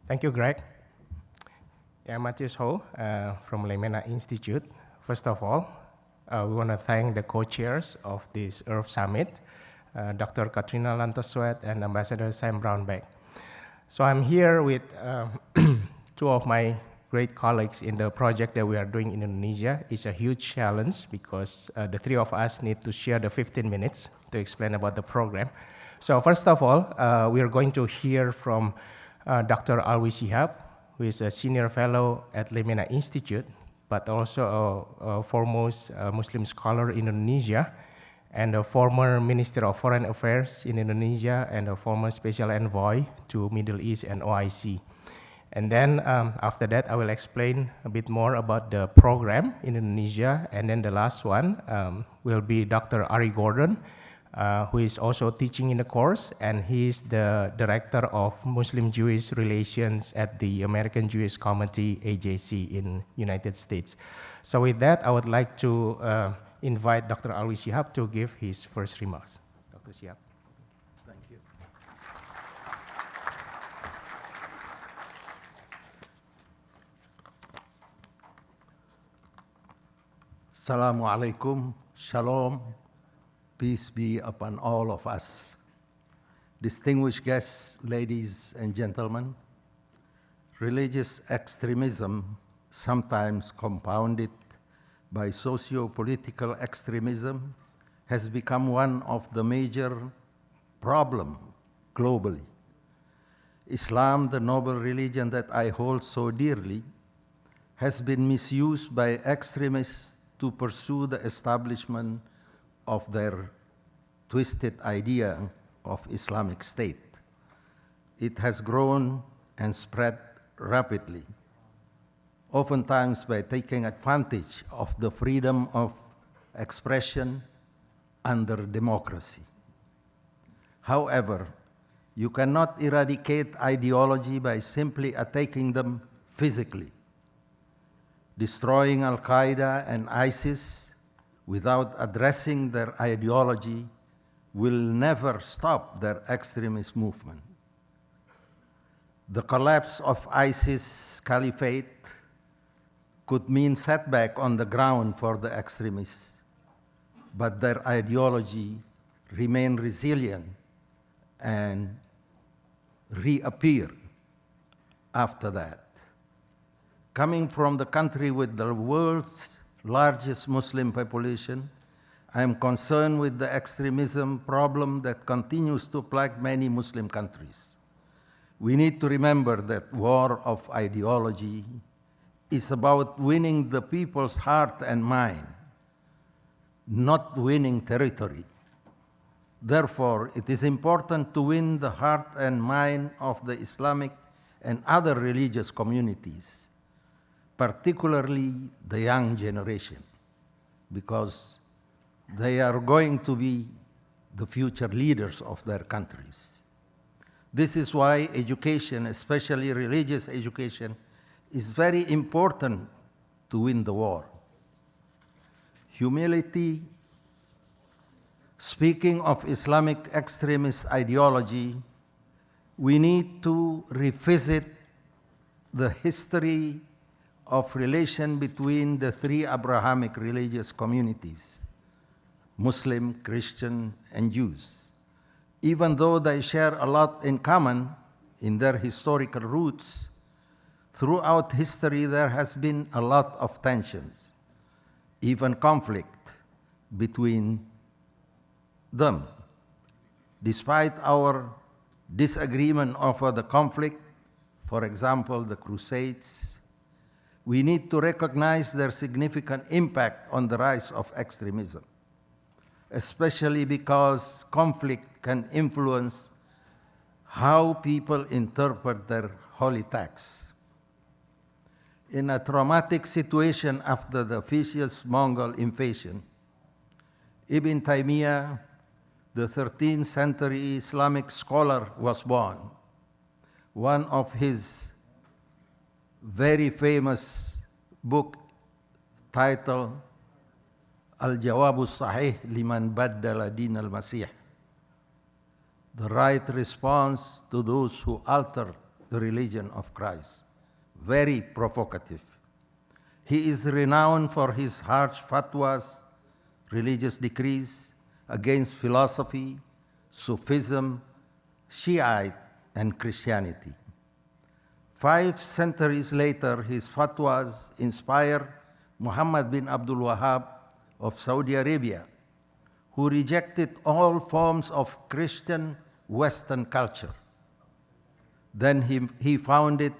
Thank you, Greg. Yeah, Matius Ho from Leimena Institute. First of all, we want to thank the co-chairs of this Earth Summit, Dr. Katrina Lantoswet and Ambassador Sam Brownback. So I'm here with two of my great colleagues in the project that we are doing in Indonesia. It's a huge challenge because the three of us need to share the 15 minutes to explain about the program. So first of all, we are going to hear from Dr. Alwi Shihab, who is a senior fellow at Leimena Institute, but also a foremost Muslim scholar in Indonesia, and a former Minister of Foreign Affairs in Indonesia, and a former special envoy to Middle East and OIC. And then after that, I will explain a bit more about the program in Indonesia. And then the last one will be Dr. Ari Gordon, who is also teaching in the course, and he's the Director of Muslim-Jewish Relations at the American Jewish Committee, AJC, in United States. So with that, I would like to invite Dr. Alwi Shihab to give his first remarks. Dr. Shihab. Thank you. Assalamu alaikum, shalom. Peace be upon all of us. Distinguished guests, ladies and gentlemen, religious extremism, sometimes compounded by socio-political extremism, has become one of the major problems globally. Islam, the noble religion that I hold so dearly, has been misused by extremists to pursue the establishment of their twisted idea of Islamic State. It has grown and spread rapidly, oftentimes by taking advantage of the freedom of expression under democracy. However, you cannot eradicate ideology by simply attacking them physically. Destroying Al-Qaeda and ISIS without addressing their ideology will never stop their extremist movement. The collapse of ISIS caliphate could mean setback on the ground for the extremists, but their ideology remained resilient and reappear after that. Coming from the country with the world's largest Muslim population, I am concerned with the extremism problem that continues to plague many Muslim countries. We need to remember that war of ideology is about winning the people's heart and mind, not winning territory. Therefore, it is important to win the heart and mind of the Islamic and other religious communities, particularly the young generation, because they are going to be the future leaders of their countries. This is why education, especially religious education, is very important to win the war. Humility. Speaking of Islamic extremist ideology, we need to revisit the history of relation between the three Abrahamic religious communities, Muslim, Christian, and Jews. Even though they share a lot in common in their historical roots, throughout history there has been a lot of tensions, even conflict between them. Despite our disagreement over the conflict, for example, the Crusades, we need to recognize their significant impact on the rise of extremism, especially because conflict can influence how people interpret their holy texts. In a traumatic situation after the vicious Mongol invasion, Ibn Taymiyyah, the 13th century Islamic scholar, was born. One of his very famous book titled Al-Jawabu Sahih Liman Baddala Din al-Masih, the right response to those who alter the religion of Christ. Very provocative. He is renowned for his harsh fatwas, religious decrees against philosophy, Sufism, Shiite, and Christianity. 5 centuries later, his fatwas inspired Muhammad bin Abdul Wahhab of Saudi Arabia, who rejected all forms of Christian Western culture. Then he founded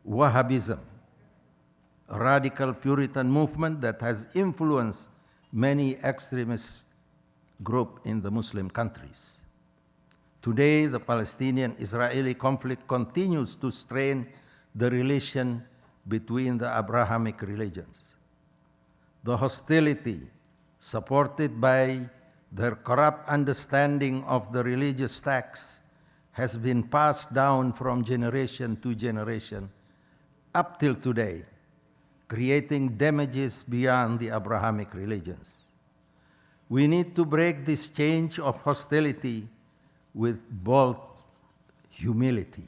Wahhabism, a radical Puritan movement that has influenced many extremist groups in the Muslim countries. Today, the Palestinian-Israeli conflict continues to strain the relation between the Abrahamic religions. The hostility, supported by their corrupt understanding of the religious texts, has been passed down from generation to generation up till today, creating damages beyond the Abrahamic religions. We need to break this change of hostility with bold humility.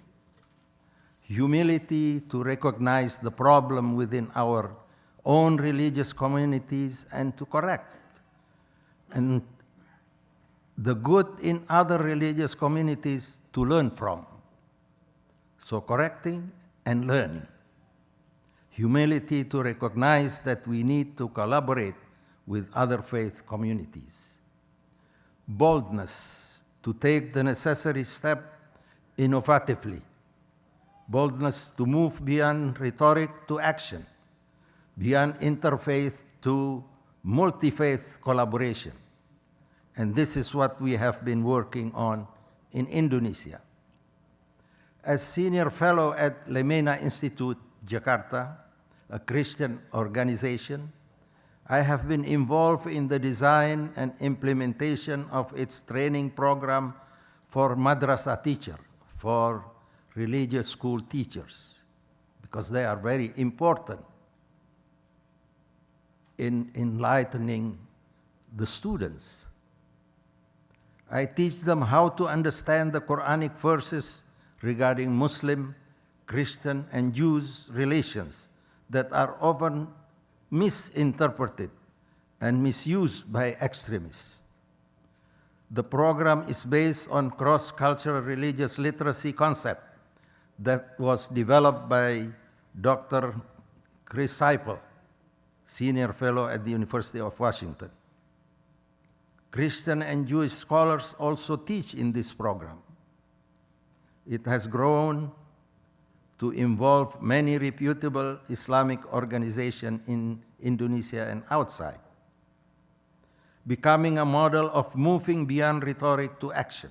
Humility to recognize the problem within our own religious communities and to correct, and the good in other religious communities to learn from. So correcting and learning. Humility to recognize that we need to collaborate with other faith communities. Boldness to take the necessary step innovatively. Boldness to move beyond rhetoric to action, beyond interfaith to multi-faith collaboration. And this is what we have been working on in Indonesia. As senior fellow at Leimena Institute, Jakarta, a Christian organization, I have been involved in the design and implementation of its training program for madrasa teacher, for religious school teachers, because they are very important in enlightening the students. I teach them how to understand the Quranic verses regarding Muslim, Christian, and Jews relations that are often misinterpreted and misused by extremists. The program is based on cross-cultural religious literacy concept that was developed by Dr. Chris Seipel, senior fellow at the University of Washington. Christian and Jewish scholars also teach in this program. It has grown to involve many reputable Islamic organizations in Indonesia and outside, becoming a model of moving beyond rhetoric to action,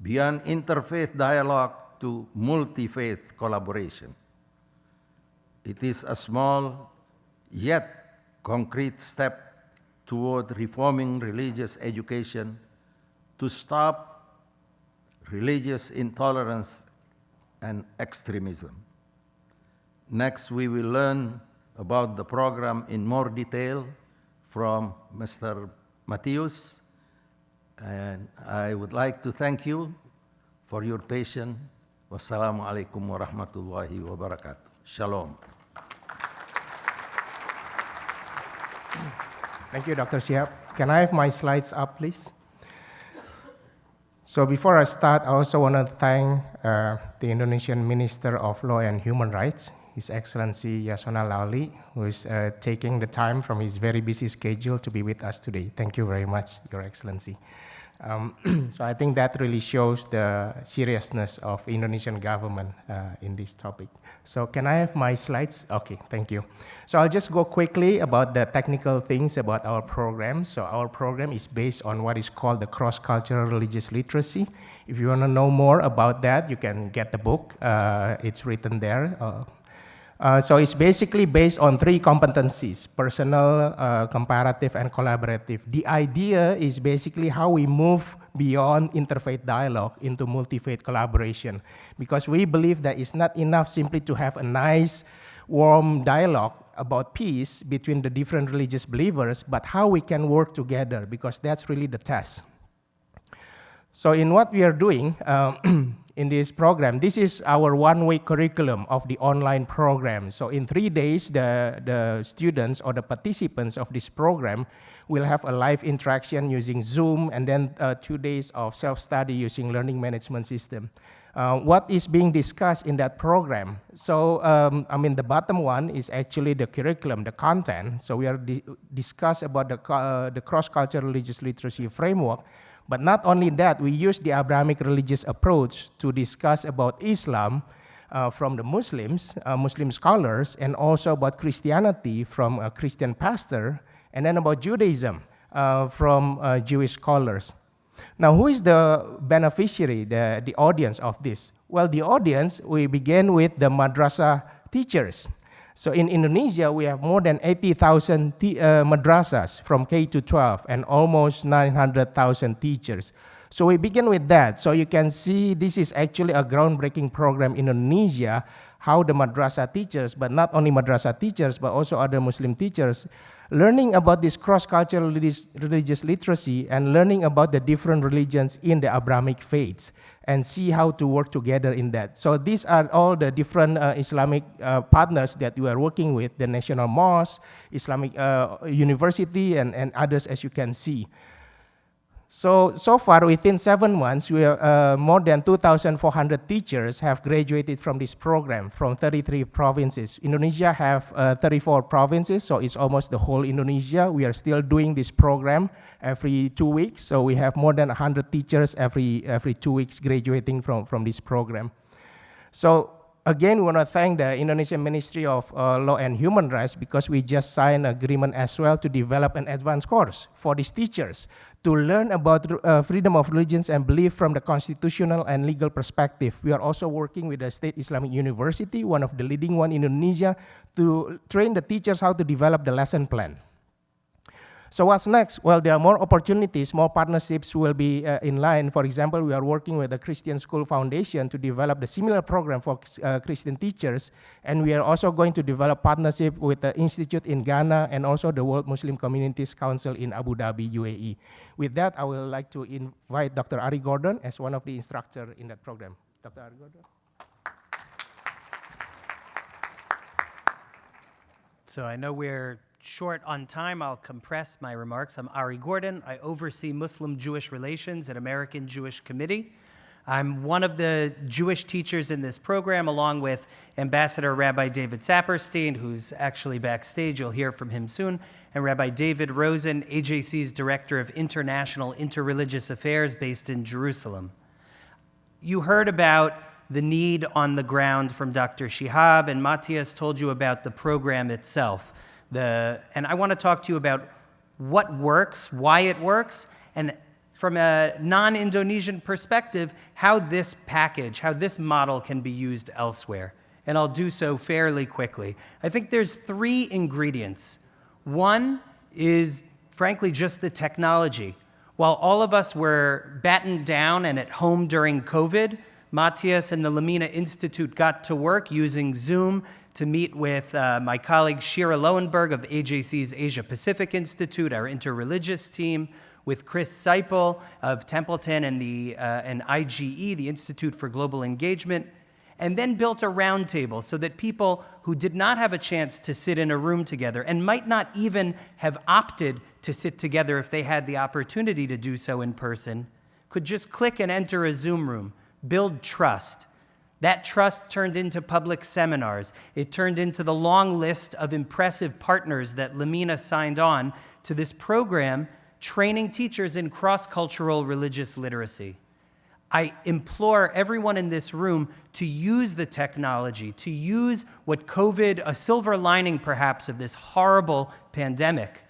beyond interfaith dialogue to multi-faith collaboration. It is a small yet concrete step toward reforming religious education to stop religious intolerance and extremism. Next, we will learn about the program in more detail from Mr. Matius, and I would like to thank you for your patience. Wassalamu alaikum warahmatullahi wabarakatuh. Shalom. Thank you, Dr. Shihab. Can I have my slides up, please? So before I start, I also want to thank the Indonesian Minister of Law and Human Rights, His Excellency Yasona Lawli, who is taking the time from his very busy schedule to be with us today. Thank you very much, Your Excellency. So I think that really shows the seriousness of Indonesian government in this topic. So can I have my slides? Okay, thank you. So I'll just go quickly about the technical things about our program. So our program is based on what is called the cross-cultural religious literacy. If you want to know more about that, you can get the book. It's written there. So it's basically based on 3 competencies: personal, comparative, and collaborative. The idea is basically how we move beyond interfaith dialogue into multi-faith collaboration, because we believe that it's not enough simply to have a nice, warm dialogue about peace between the different religious believers, but how we can work together, because that's really the test. So in what we are doing, in this program. This is our one-week curriculum of the online program. So in 3 days, the students or the participants of this program will have a live interaction using Zoom, and then 2 days of self-study using learning management system. What is being discussed in that program? So, the bottom one is actually the curriculum, the content. So we are discuss about the cross-cultural religious literacy framework. But not only that, we use the Abrahamic religious approach to discuss about Islam from the Muslims, Muslim scholars, and also about Christianity from a Christian pastor, and then about Judaism from Jewish scholars. Now, who is the beneficiary, the audience of this? Well, the audience, we begin with the madrasah teachers. So in Indonesia, we have more than 80,000 madrasas from K to 12 and almost 900,000 teachers. So we begin with that. So you can see this is actually a groundbreaking program in Indonesia, how the madrasah teachers, but not only madrasah teachers, but also other Muslim teachers, learning about this cross-cultural religious literacy and learning about the different religions in the Abrahamic faiths and see how to work together in that. So these are all the different Islamic partners that we are working with, the National Mosque, Islamic University, and others, as you can see. So far, within 7 months, we are, more than 2,400 teachers have graduated from this program from 33 provinces. Indonesia have 34 provinces, so it's almost the whole Indonesia. We are still doing this program every 2 weeks, so we have more than 100 teachers every 2 weeks graduating from this program. So again, we want to thank the Indonesian Ministry of Law and Human Rights because we just signed an agreement as well to develop an advanced course for these teachers to learn about freedom of religions and belief from the constitutional and legal perspective. We are also working with the State Islamic University, one of the leading one in Indonesia, to train the teachers how to develop the lesson plan. So what's next? Well, there are more opportunities, more partnerships will be in line. For example, we are working with the Christian School Foundation to develop the similar program for Christian teachers, and we are also going to develop partnership with the institute in Ghana and also the World Muslim Communities Council in Abu Dhabi, UAE. With that, I would like to invite Dr. Ari Gordon as one of the instructors in that program. Dr. Ari Gordon. So I know we're short on time. I'll compress my remarks. I'm Ari Gordon. I oversee Muslim-Jewish relations at American Jewish Committee. I'm one of the Jewish teachers in this program, along with Ambassador Rabbi David Saperstein, who's actually backstage. You'll hear from him soon, and Rabbi David Rosen, AJC's Director of International Interreligious Affairs based in Jerusalem. You heard about the need on the ground from Dr. Shihab, and Matius told you about the program itself. And I want to talk to you about what works, why it works, and from a non-Indonesian perspective, how this package, how this model can be used elsewhere. And I'll do so fairly quickly. I think there's 3 ingredients. One is, frankly, just the technology. While all of us were battened down and at home during COVID, Matius and the Leimena Institute got to work using Zoom to meet with my colleague Shira Lowenberg of AJC's Asia Pacific Institute, our interreligious team, with Chris Seipel of Templeton and IGE, the Institute for Global Engagement, and then built a roundtable so that people who did not have a chance to sit in a room together and might not even have opted to sit together if they had the opportunity to do so in person could just click and enter a Zoom room, build trust. That trust turned into public seminars. It turned into the long list of impressive partners that Leimena signed on to this program, training teachers in cross-cultural religious literacy. I implore everyone in this room to use the technology, to use what COVID, a silver lining perhaps of this horrible pandemic.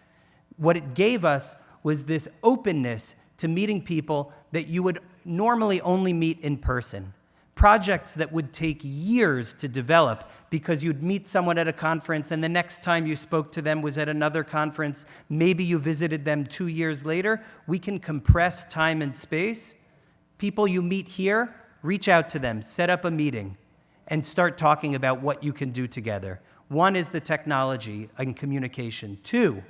What it gave us was this openness to meeting people that you would normally only meet in person. Projects that would take years to develop because you'd meet someone at a conference and the next time you spoke to them was at another conference. Maybe you visited them 2 years later. We can compress time and space. People you meet here, reach out to them, set up a meeting, and start talking about what you can do together. One is the technology and communication. 2,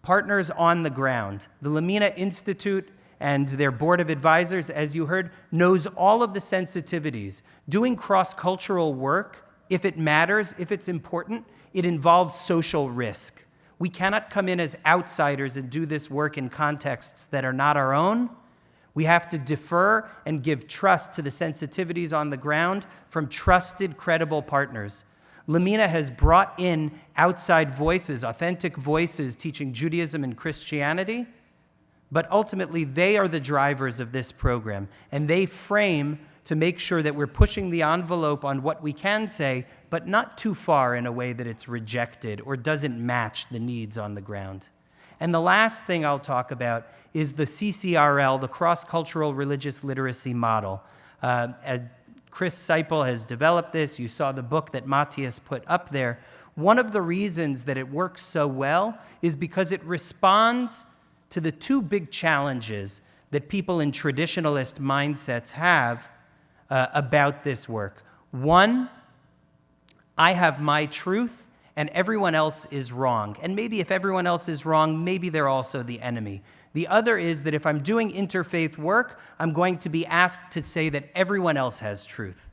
partners on the ground. The Leimena Institute and their board of advisors, as you heard, knows all of the sensitivities. Doing cross-cultural work, if it matters, if it's important, it involves social risk. We cannot come in as outsiders and do this work in contexts that are not our own. We have to defer and give trust to the sensitivities on the ground from trusted, credible partners. Leimena has brought in outside voices, authentic voices teaching Judaism and Christianity, but ultimately they are the drivers of this program, and they frame to make sure that we're pushing the envelope on what we can say, but not too far in a way that it's rejected or doesn't match the needs on the ground. And the last thing I'll talk about is the CCRL, the Cross-Cultural Religious Literacy Model. Chris Seipel has developed this. You saw the book that Matius put up there. One of the reasons that it works so well is because it responds to the two big challenges that people in traditionalist mindsets have about this work. One, I have my truth and everyone else is wrong. And maybe if everyone else is wrong, maybe they're also the enemy. The other is that if I'm doing interfaith work, I'm going to be asked to say that everyone else has truth.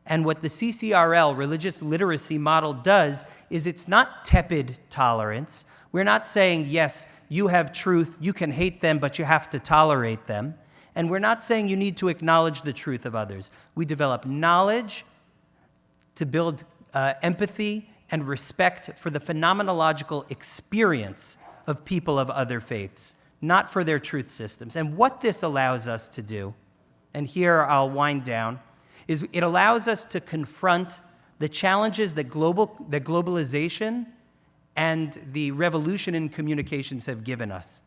And what the CCRL, religious literacy model, does is it's not tepid tolerance. We're not saying, yes, you have truth, you can hate them, but you have to tolerate them. And we're not saying you need to acknowledge the truth of others. We develop knowledge to build empathy and respect for the phenomenological experience of people of other faiths, not for their truth systems. And what this allows us to do, and here I'll wind down, is it allows us to confront the challenges that globalization and the revolution in communications have given us.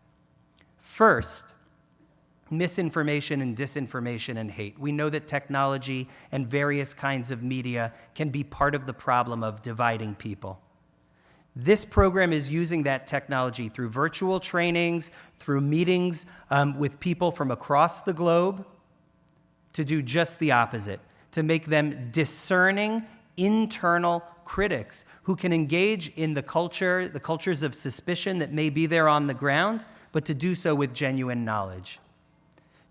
First, misinformation and disinformation and hate. We know that technology and various kinds of media can be part of the problem of dividing people. This program is using that technology through virtual trainings, through meetings with people from across the globe to do just the opposite, to make them discerning internal critics who can engage in the cultures of suspicion that may be there on the ground, but to do so with genuine knowledge.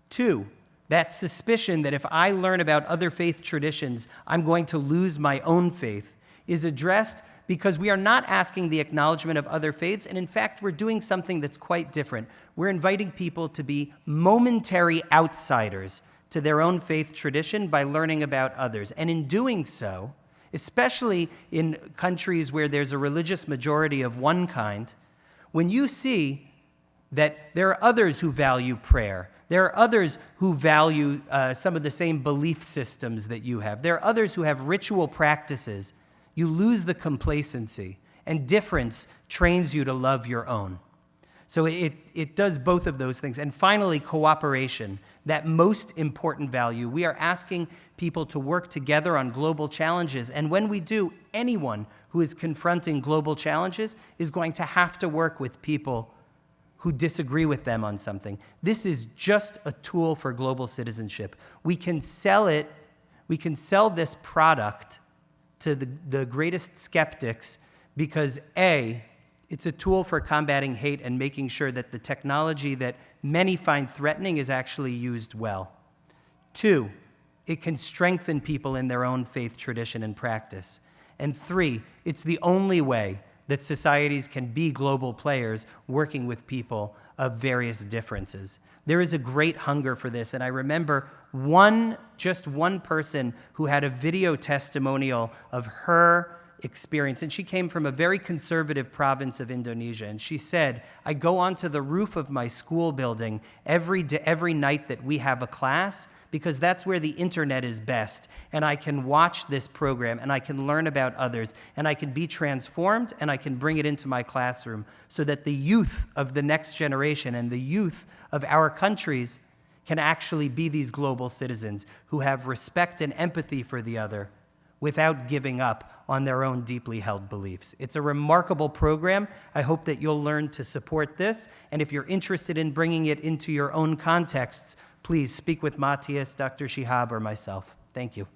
Two, that suspicion that if I learn about other faith traditions, I'm going to lose my own faith is addressed because we are not asking the acknowledgement of other faiths, and in fact, we're doing something that's quite different. We're inviting people to be momentary outsiders to their own faith tradition by learning about others. And in doing so, especially in countries where there's a religious majority of one kind, when you see that there are others who value prayer, there are others who value some of the same belief systems that you have, there are others who have ritual practices, you lose the complacency, and difference trains you to love your own. So it does both of those things. And finally, cooperation, that most important value. We are asking people to work together on global challenges. And when we do, anyone who is confronting global challenges is going to have to work with people who disagree with them on something. This is just a tool for global citizenship. We can sell it, we can sell this product to the greatest skeptics because A, it's a tool for combating hate and making sure that the technology that many find threatening is actually used well. Two, it can strengthen people in their own faith tradition and practice. And three, it's the only way that societies can be global players working with people of various differences. There is a great hunger for this, and I remember just one person who had a video testimonial of her experience, and she came from a very conservative province of Indonesia, and she said, I go onto the roof of my school building every night that we have a class because that's where the internet is best, and I can watch this program, and I can learn about others, and I can be transformed, and I can bring it into my classroom so that the youth of the next generation and the youth of our countries can actually be these global citizens who have respect and empathy for the other without giving up on their own deeply held beliefs. It's a remarkable program. I hope that you'll learn to support this. And if you're interested in bringing it into your own contexts, please speak with Matius, Dr. Shihab, or myself. Thank you.